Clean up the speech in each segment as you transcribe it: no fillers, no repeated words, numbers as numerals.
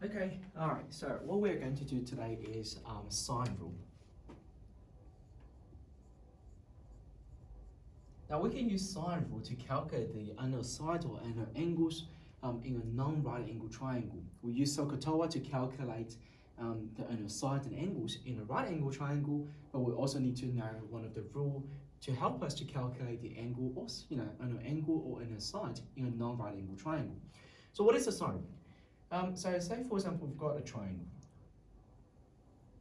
Okay, all right, so what we're going to do today is sine rule. Now we can use sine rule to calculate the angle side or angle angles in a non-right angle triangle. We use SOHCAHTOA to calculate the angle side and angles in a right angle triangle, but we also need to know one of the rule to help us to calculate the angle or an angle or an side in a non-right angle triangle. So what is the sine rule? So say for example we've got a triangle.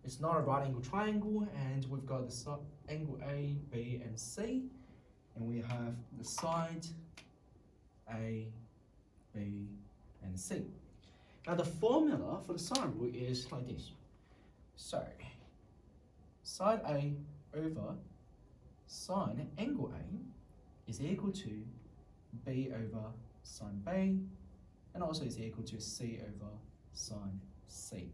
It's not a right angle triangle, and we've got the angle A, B, and C, and we have the side A, B, and C. Now the formula for the sine rule is like this. So side A over sine angle A is equal to B over sine B, and also is equal to C over sine C.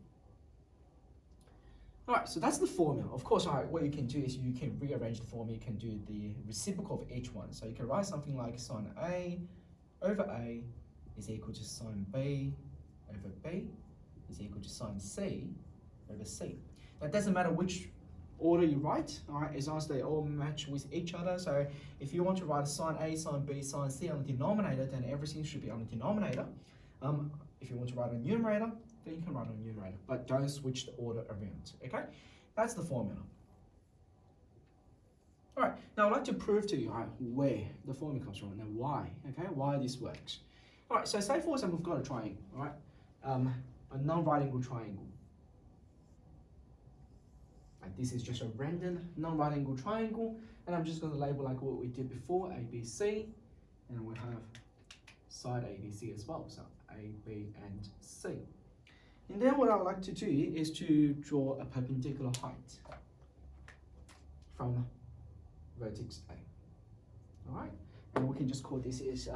Alright, so that's the formula. Of course, what you can do is you can rearrange the formula. You can do the reciprocal of each one. So you can write something like sine A over A is equal to sine B over B is equal to sine C over C. Now it doesn't matter which order you write, alright, as long as they all match with each other. So if you want to write a sine A, sine B, sine C on the denominator, then everything should be on the denominator. If you want to write a numerator, then you can write on numerator, but don't switch the order around, okay? That's the formula. All right, now I'd like to prove to you where the formula comes from and why, okay? Why this works. All right, so say for example, we've got a triangle, all right? A non-right angle triangle. Like this is just a random non-right angle triangle, and I'm just gonna label like what we did before, A, B, C, and we have side A, B, C as well, so A, B, and C. And then what I would like to do is to draw a perpendicular height from vertex A. All right, and we can just call this is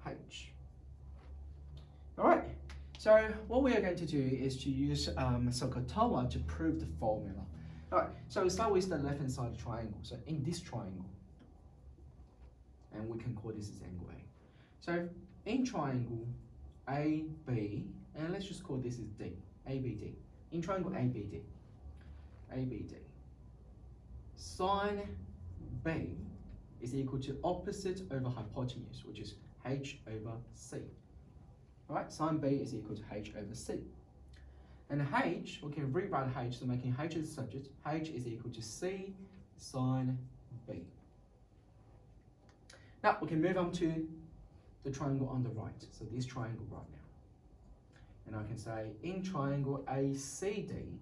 H. All right, so what we are going to do is to use SOHCAHTOA to prove the formula. All right, so we start with the left-hand side of the triangle. So in this triangle, and we can call this as angle A. So in triangle AB, and let's just call this as D, ABD. In triangle ABD, sine B is equal to opposite over hypotenuse, which is H over C. All right, sine B is equal to H over C. And H, we can rewrite H, so making H as the subject, H is equal to C sine B. Now we can move on to the triangle on the right, so this triangle right now. And I can say in triangle ACD,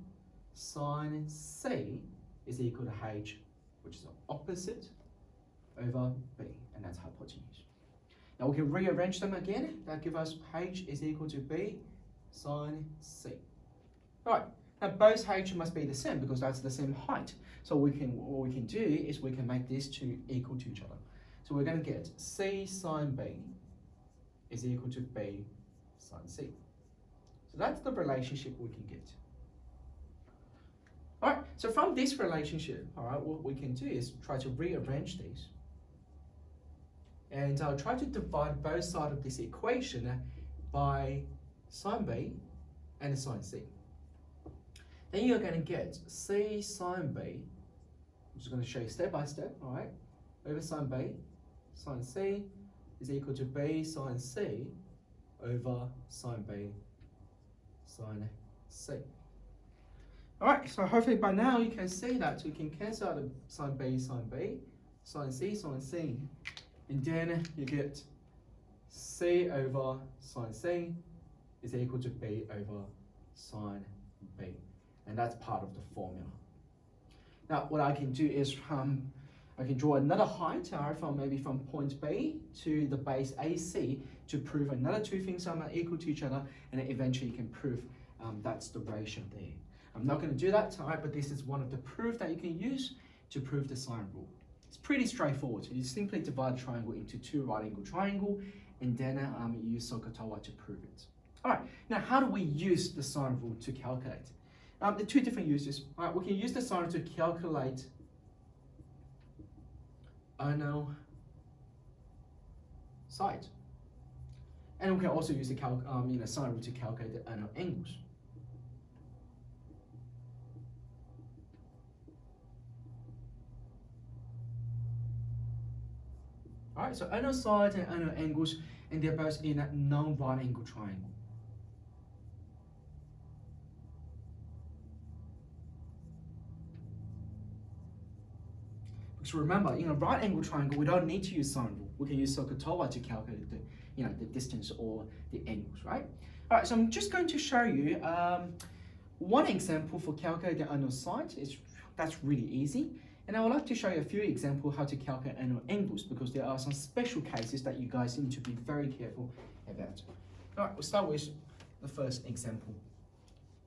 sine C is equal to H, which is opposite over B, and that's hypotenuse. Now we can rearrange them again. That gives us H is equal to B sine C. All right, now both H must be the same because that's the same height. So what we can do is we can make these two equal to each other. So we're going to get C sine B is equal to B sine C. So that's the relationship we can get. All right, so from this relationship, all right, what we can do is try to rearrange these. And try to divide both sides of this equation by sine B and sine C. Then you're going to get C sine B, I'm just going to show you step by step, all right, over sine B, sine C is equal to B sine C over sine B sine C. All right, so hopefully by now you can see that we can cancel out the sine B, sine C, and then you get C over sine C is equal to B over sine B, and that's part of the formula. Now what I can do is I can draw another height from point B to the base AC to prove another two things are equal to each other, and then eventually you can prove that's the ratio there. I'm not going to do that, all right, but this is one of the proof that you can use to prove the sine rule. It's pretty straightforward. You simply divide the triangle into two right angle triangle, and then you use SOHCAHTOA to prove it. All right, now how do we use the sine rule to calculate? There are two different uses. All right, we can use the sine rule to calculate angle side. And we can also use the sine rule to calculate the annual angles. Alright, so annual sides and annual angles, and they're both in a non-right angle triangle. Because remember, in a right angle triangle, we don't need to use sine rule. We can use SOHCAHTOA to calculate the distance or the angles, right? All right, so I'm just going to show you one example for calculating the annual side. That's really easy. And I would like to show you a few examples how to calculate annual angles, because there are some special cases that you guys need to be very careful about. All right, we'll start with the first example,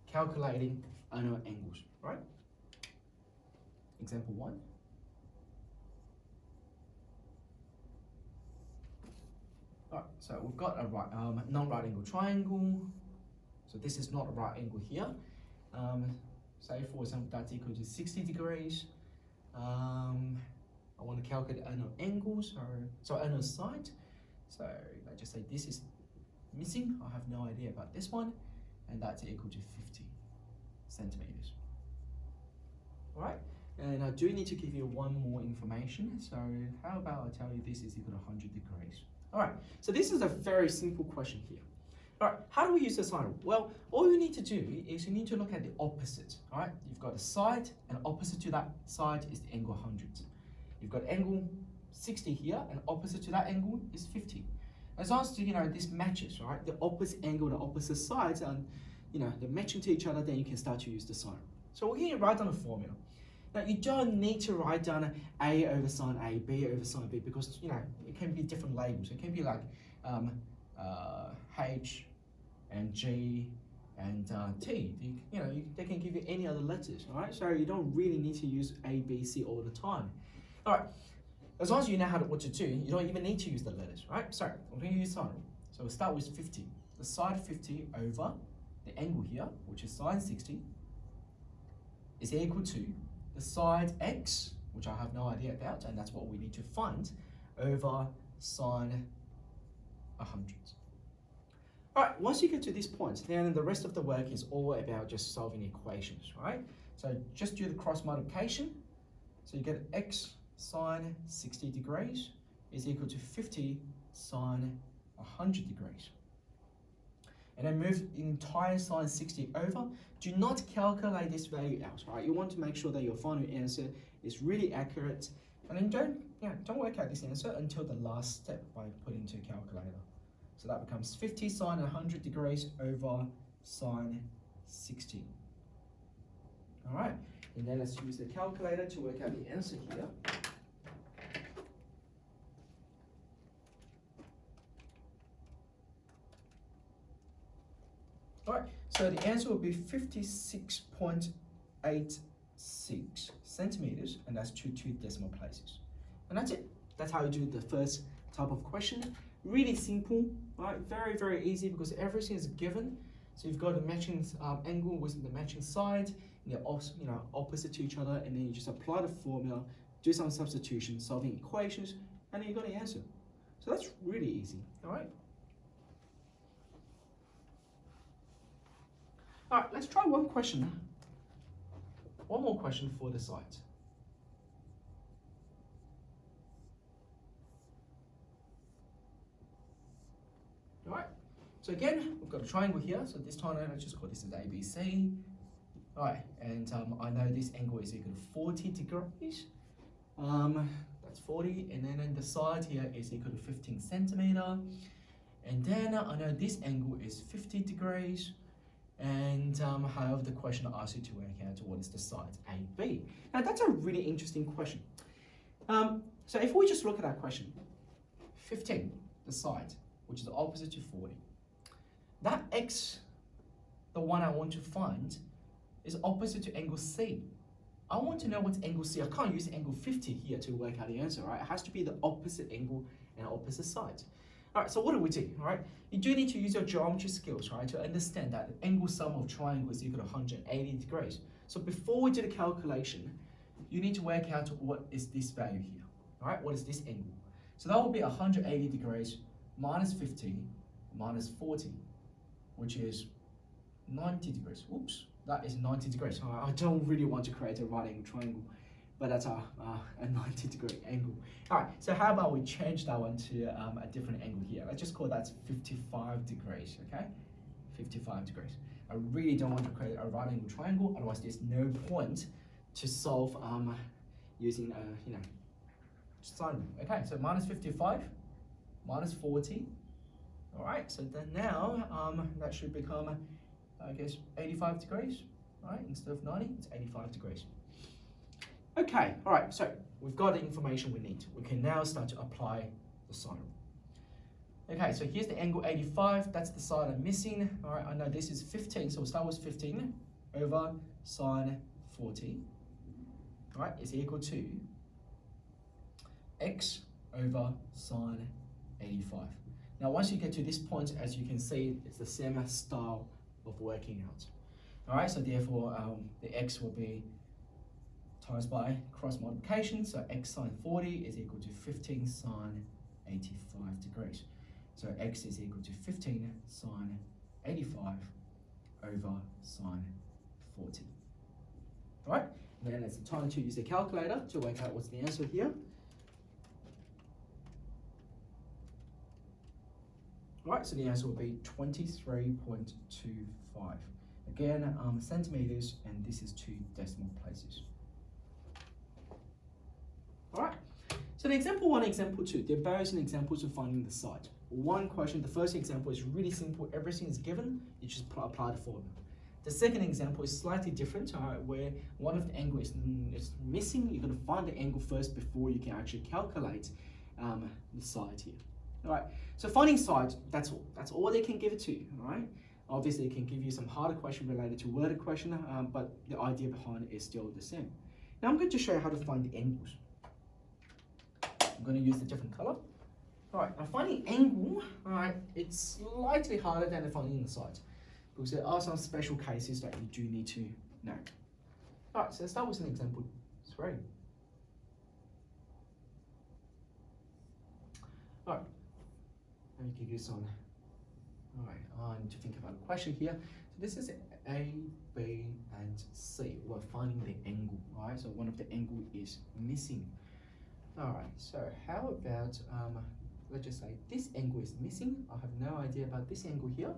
calculating annual angles, right? Example 1. All right, so we've got a non-right angle triangle. So this is not a right angle here. Say for example that's equal to 60 degrees. I want to calculate annual angles, so annual side. So let's just say this is missing. I have no idea about this one, and that's equal to 50 centimeters. All right, and I do need to give you one more information. So how about I tell you this is equal to 100 degrees. All right, so this is a very simple question here. All right, how do we use the sine rule? Well, all you need to do is you need to look at the opposite. All right, you've got a side, and opposite to that side is the angle 100. You've got angle 60 here, and opposite to that angle is 50. As long as this matches, right? The opposite angle and the opposite sides, and they're matching to each other, then you can start to use the sine rule. So we're going to write down a formula. Now you don't need to write down A over sine A, B over sine B, because it can be different labels. It can be like H and G and T. They can give you any other letters, all right? So you don't really need to use A, B, C all the time. All right, as long as you know what to do, you don't even need to use the letters, right? So we're going to use sine rule. So we'll start with 50. The side 50 over the angle here, which is sine 60, is equal to the side x, which I have no idea about, and that's what we need to find, over sine 100. All right, once you get to this point, then the rest of the work is all about just solving equations, right? So just do the cross multiplication. So you get x sine 60 degrees is equal to 50 sine 100 degrees. And then move the entire sine 60 over. Do not calculate this value out, right? You want to make sure that your final answer is really accurate. And then don't work out this answer until the last step by putting into a calculator. So that becomes 50 sine 100 degrees over sine 60. All right, and then let's use the calculator to work out the answer here. All right, so the answer will be 56.86 centimeters, and that's two decimal places. And that's it. That's how you do the first type of question. Really simple, right? Very, very easy because everything is given. So you've got a matching angle with the matching side, and they're also, opposite to each other, and then you just apply the formula, do some substitution, solving equations, and then you got the answer. So that's really easy, all right? All right, let's try one question. One more question for the sides. All right, so again, we've got a triangle here. So this time, let's just call this as ABC. All right, and I know this angle is equal to 40 degrees. That's 40, and then the side here is equal to 15 centimeter. And then I know this angle is 50 degrees. And however, the question asks you to work out what is the side AB. Now that's a really interesting question. So if we just look at that question, 15, the side, which is the opposite to 40. That x, the one I want to find, is opposite to angle C. I want to know what's angle C. I can't use angle 50 here to work out the answer, right? It has to be the opposite angle and opposite side. All right, so what do we do, all right? You do need to use your geometry skills, right, to understand that the angle sum of triangle is equal to 180 degrees. So before we do the calculation, you need to work out what is this value here, all right? What is this angle? So that will be 180 degrees minus 50 minus 40, which is 90 degrees. Oops, that is 90 degrees. I don't really want to create a right angle triangle, but that's a 90-degree angle. All right, so how about we change that one to a different angle here? Let's just call that 55 degrees, okay? 55 degrees. I really don't want to create a right angle triangle, otherwise there's no point to solve using sine. Okay, so minus 55, minus 40. All right, so then now that should become, I guess, 85 degrees, right? Instead of 90, it's 85 degrees. Okay, all right, so we've got the information we need. We can now start to apply the sine rule. Okay, so here's the angle 85. That's the side I'm missing. All right, I know this is 15, so we'll start with 15 over sine 40. All right, is equal to x over sine 85. Now, once you get to this point, as you can see, it's the same style of working out. All right, so therefore, the x will be times by cross multiplication. So x sine 40 is equal to 15 sine 85 degrees. So x is equal to 15 sine 85 over sine 40. All right, and then it's the time to use the calculator to work out what's the answer here. All right, so the answer will be 23.25. Again, centimeters, and this is 2 decimal places. All right, so the example 1 and example 2, they're both examples of finding the side. One question, the first example is really simple. Everything is given, you just apply the formula. The second example is slightly different, where one of the angles is missing. You're going to find the angle first before you can actually calculate the side here. All right, so finding side, that's all. That's all they can give it to you, all right? Obviously, it can give you some harder question related to worded question, but the idea behind it is still the same. Now I'm going to show you how to find the angles. I'm going to use a different color. All right, now finding angle, all right, it's slightly harder than finding the side, because there are some special cases that you do need to know. All right, so let's start with an example 3. All right, let me give you some. All right, I need to think about a question here. So this is A, B, and C. We're finding the angle, all right? So one of the angle is missing. All right, so how about, let's just say this angle is missing. I have no idea about this angle here.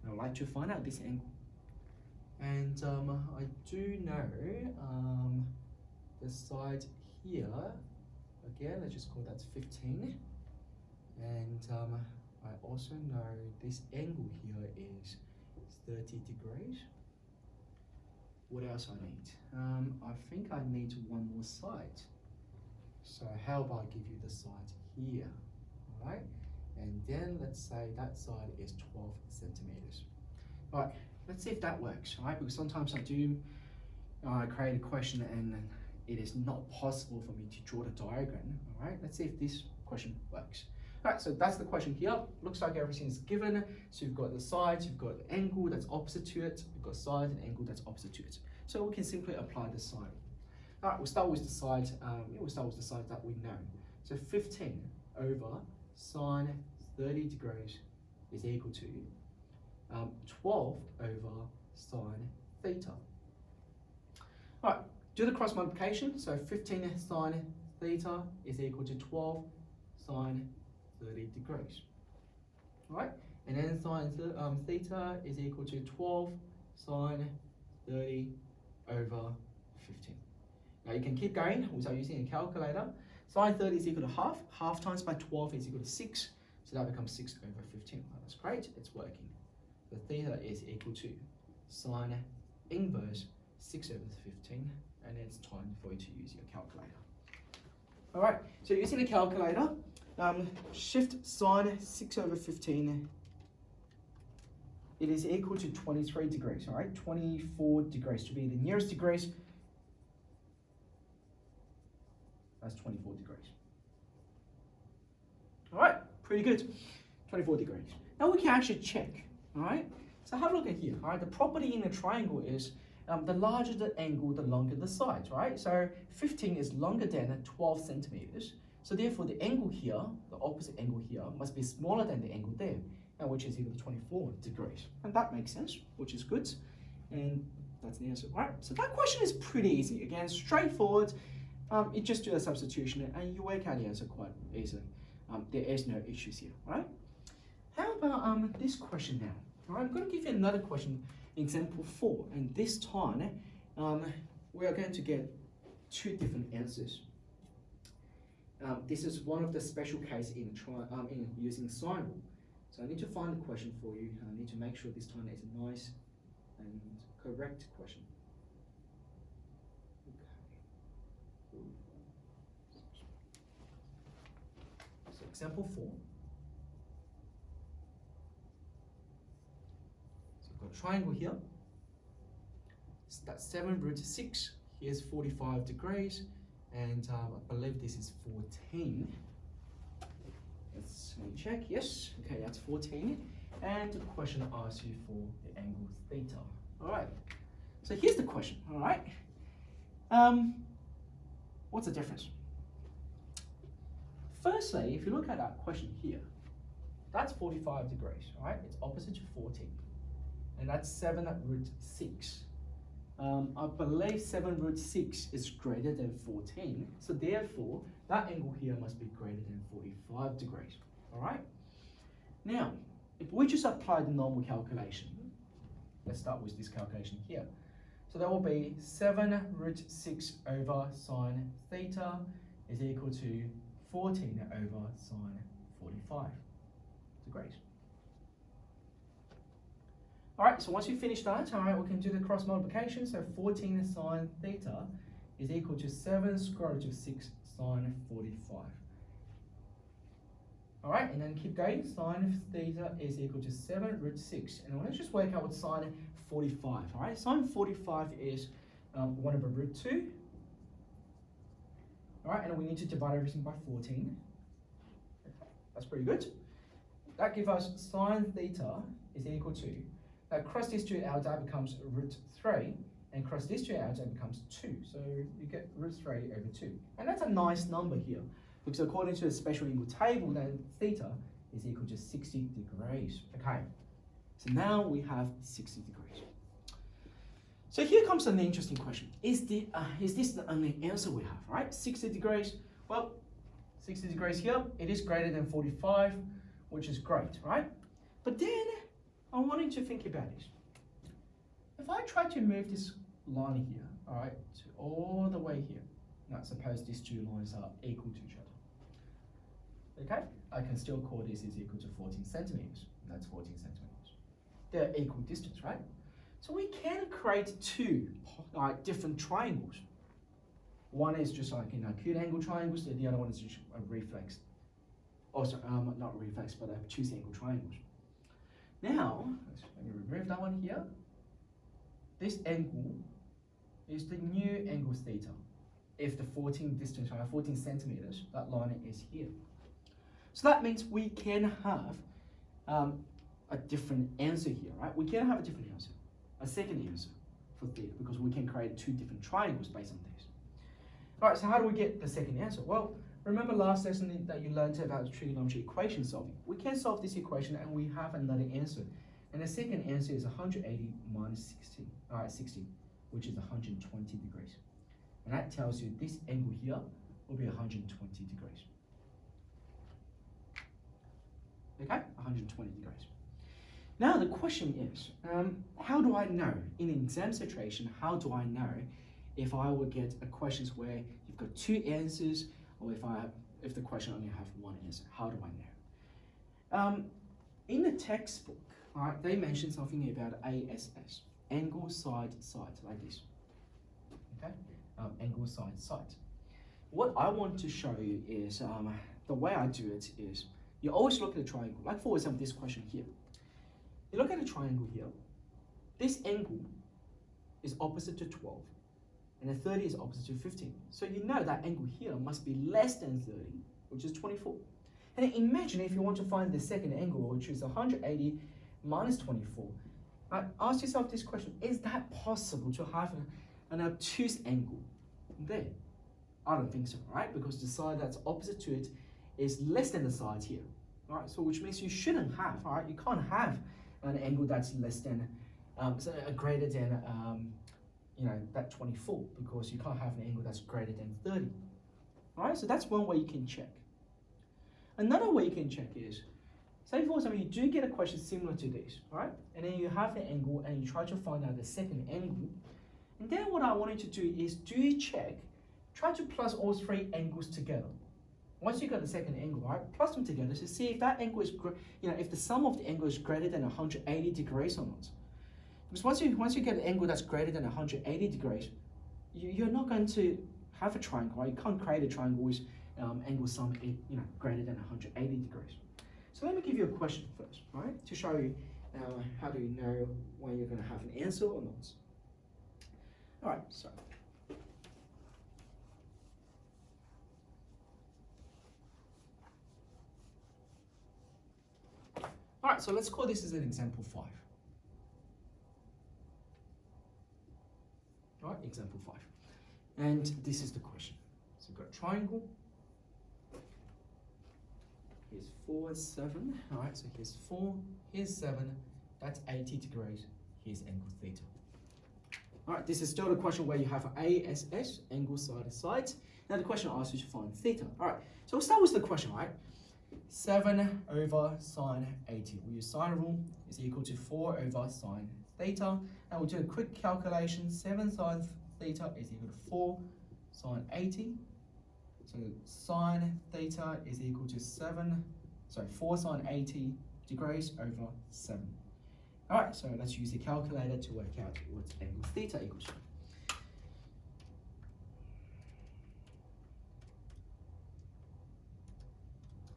And I'd like to find out this angle. And I do know the side here, again, let's just call that 15. And I also know this angle here is 30 degrees. What else I need? I think I need one more side. So how about I give you the side here, all right? And then let's say that side is 12 centimeters. All right, let's see if that works, all right? Because sometimes I do create a question and it is not possible for me to draw the diagram, all right? Let's see if this question works. All right, so that's the question here. Looks like everything is given. So you've got the sides, you've got the angle that's opposite to it, you've got side and angle that's opposite to it. So we can simply apply the side. All right, we'll start with the side. We'll start with the side that we know. So 15 over sine 30 degrees is equal to 12 over sine theta. All right, do the cross multiplication. So 15 sine theta is equal to 12 sine 30 degrees. All right, and then sine theta is equal to 12 sine 30 over 15. Now you can keep going without using a calculator. Sine 30 is equal to half. Half times by 12 is equal to 6. So that becomes 6 over 15. Well, that's great, it's working. The theta is equal to sine inverse 6 over 15. And it's time for you to use your calculator. All right, so using the calculator, shift sine 6 over 15. It is equal to 23 degrees, all right? 24 degrees to be the nearest degrees. That's 24 degrees. All right, pretty good. 24 degrees. Now we can actually check, all right? So have a look at here, all right? The property in a triangle is the larger the angle, the longer the sides, right? So 15 is longer than 12 centimeters. So therefore the angle here, the opposite angle here, must be smaller than the angle there. and which is equal to 24 degrees. And that makes sense, which is good. And that's the answer. All right, so that question is pretty easy. Again, straightforward. You just do a substitution and you work out the answer quite easily. There is no issues here, right? How about this question now? All right, I'm going to give you another question, example 4, and this time we are going to get two different answers. This is one of the special case in using sine rule. So I need to find the question for you, and I need to make sure this time it's a nice and correct question. Okay. So example 4. So I've got a triangle here. So that's 7 root 6. Here's 45 degrees. And I believe this is 14. Let me check. Yes. Okay, that's 14. And the question asks you for the angle theta. All right. So here's the question. All right. What's the difference? Firstly, if you look at that question here, that's 45 degrees. All right. It's opposite to 14, and that's 7 root 6. I believe 7 root 6 is greater than 14, so therefore that angle here must be greater than 45 degrees. All right. Now, if we just apply the normal calculation, let's start with this calculation here. So that will be 7 root 6 over sine theta is equal to 14 over sine 45 degrees. All right, so once you finish that, all right, we can do the cross multiplication. So 14 sine theta is equal to 7 square root of 6 sine 45. All right, and then keep going. Sine theta is equal to 7 root 6. And let's just work out what sine 45. All right, sine 45 is 1 over root 2. All right, and we need to divide everything by 14. Okay, that's pretty good. That gives us sine theta is equal to, cross this 2 out, that becomes root 3. And cross this 2 out, that becomes 2. So you get root 3 over 2. And that's a nice number here, because according to the special angle table, then theta is equal to 60 degrees. Okay, so now we have 60 degrees. So here comes an interesting question. Is this the only answer we have, right? 60 degrees, well, 60 degrees here, it is greater than 45, which is great, right? But then, I wanted to think about this. If I try to move this line here, all right, to all the way here, now suppose these two lines are equal to each other. Okay, I can still call this is equal to 14 centimeters. That's 14 centimeters. They're equal distance, right? So we can create two different triangles. One is just like acute angle triangles, and the other one is just a reflex. Also, not reflex, but obtuse angle triangles. Now, let me remove that one here. This angle is the new angle theta. If the 14 centimeters, that line is here. So that means we can have a different answer here, right? We can have a different answer, a second answer for theta, because we can create two different triangles based on this. All right, so how do we get the second answer? Well, remember last lesson that you learned about trigonometry equation solving. We can solve this equation and we have another answer. And the second answer is 180 minus 60, which is 120 degrees. And that tells you this angle here will be 120 degrees. Okay, 120 degrees. Now the question is, how do I know, in an exam situation, how do I know if I will get a question where you've got two answers, or if the question only have one answer? How do I know? In the textbook, all right, they mention something about ASS, angle side side, like this. Okay, angle side side. What I want to show you is the way I do it is you always look at a triangle. Like for example, this question here. You look at a triangle here. This angle is opposite to 12. And the 30 is opposite to 15. So you know that angle here must be less than 30, which is 24. And then imagine if you want to find the second angle, which is 180 minus 24. Ask yourself this question, is that possible to have an obtuse angle there? I don't think so, right? Because the side that's opposite to it is less than the side here. All right, so which means you shouldn't have, all right, you can't have an angle that's less than, greater than, that 24, because you can't have an angle that's greater than 30. All right, so that's one way you can check. Another way you can check is, say for example, you do get a question similar to this, right? And then you have the angle and you try to find out the second angle. And then what I want you to do is try to plus all three angles together. Once you got the second angle, right, plus them together to see if that angle is, if the sum of the angle is greater than 180 degrees or not. Because once you get an angle that's greater than 180 degrees, you're not going to have a triangle, right? You can't create a triangle with angle sum greater than 180 degrees. So let me give you a question first, right, to show you how do you know when you're going to have an answer or not. All right, so. All right, so let's call this as an example 5. All right, example 5. And this is the question. So we've got a triangle. Here's 4, 7. All right, so here's 4, here's 7. That's 80 degrees. Here's angle theta. All right, this is still the question where you have ASS, angle side to side. Now the question asks you to find theta. All right, so we'll start with the question, right? 7 over sine 80. We use sine rule is equal to 4 over sine theta. And we'll do a quick calculation. 7 sine theta is equal to 4 sine 80. So sine theta is equal to 4 sine 80 degrees over 7. All right, so let's use the calculator to work out what angle theta equals to.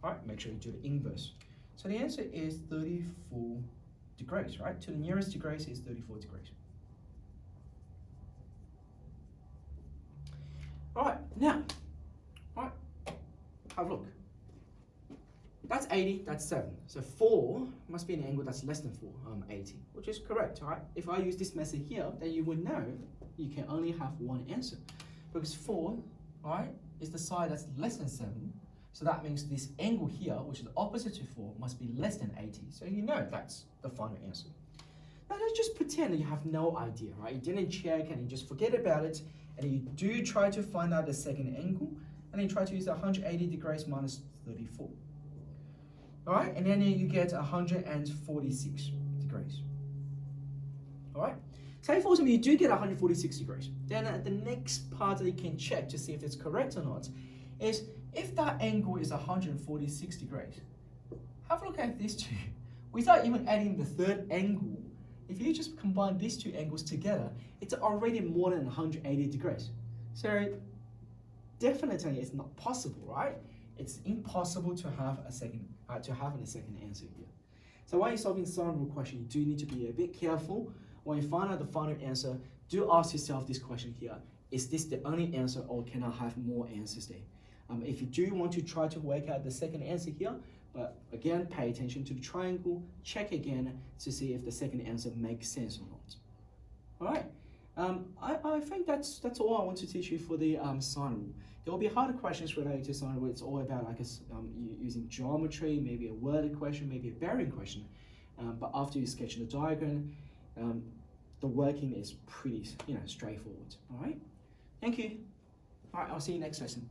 All right, make sure you do the inverse. So the answer is 34 degrees, right? To the nearest degrees is 34 degrees. All right, now, have a look. That's 80, that's 7. So 4 must be an angle that's less than 80, which is correct, all right? If I use this method here, then you would know you can only have one answer. Because 4, all right, is the side that's less than 7. So that means this angle here, which is opposite to 4, must be less than 80. So you know that's the final answer. Now let's just pretend that you have no idea, right? You didn't check and you just forget about it. And you do try to find out the second angle. And then you try to use 180 degrees minus 34. All right, and then you get 146 degrees. All right, say for example you do get 146 degrees. Then the next part that you can check to see if it's correct or not is if that angle is 146 degrees. Have a look at these two. Without even adding the third angle, if you just combine these two angles together, it's already more than 180 degrees. So definitely it's not possible, right? It's impossible to have a second answer here. So when you're solving sine rule question, you do need to be a bit careful. When you find out the final answer, do ask yourself this question here: is this the only answer, or can I have more answers there? If you do want to try to work out the second answer here, but again, pay attention to the triangle, check again to see if the second answer makes sense or not. All right. I think that's all I want to teach you for the sine rule. There will be harder questions related to sine rule. It's all about like using geometry, maybe a worded question, maybe a bearing question. But after you sketch the diagram, the working is pretty straightforward. All right. Thank you. All right. I'll see you next lesson.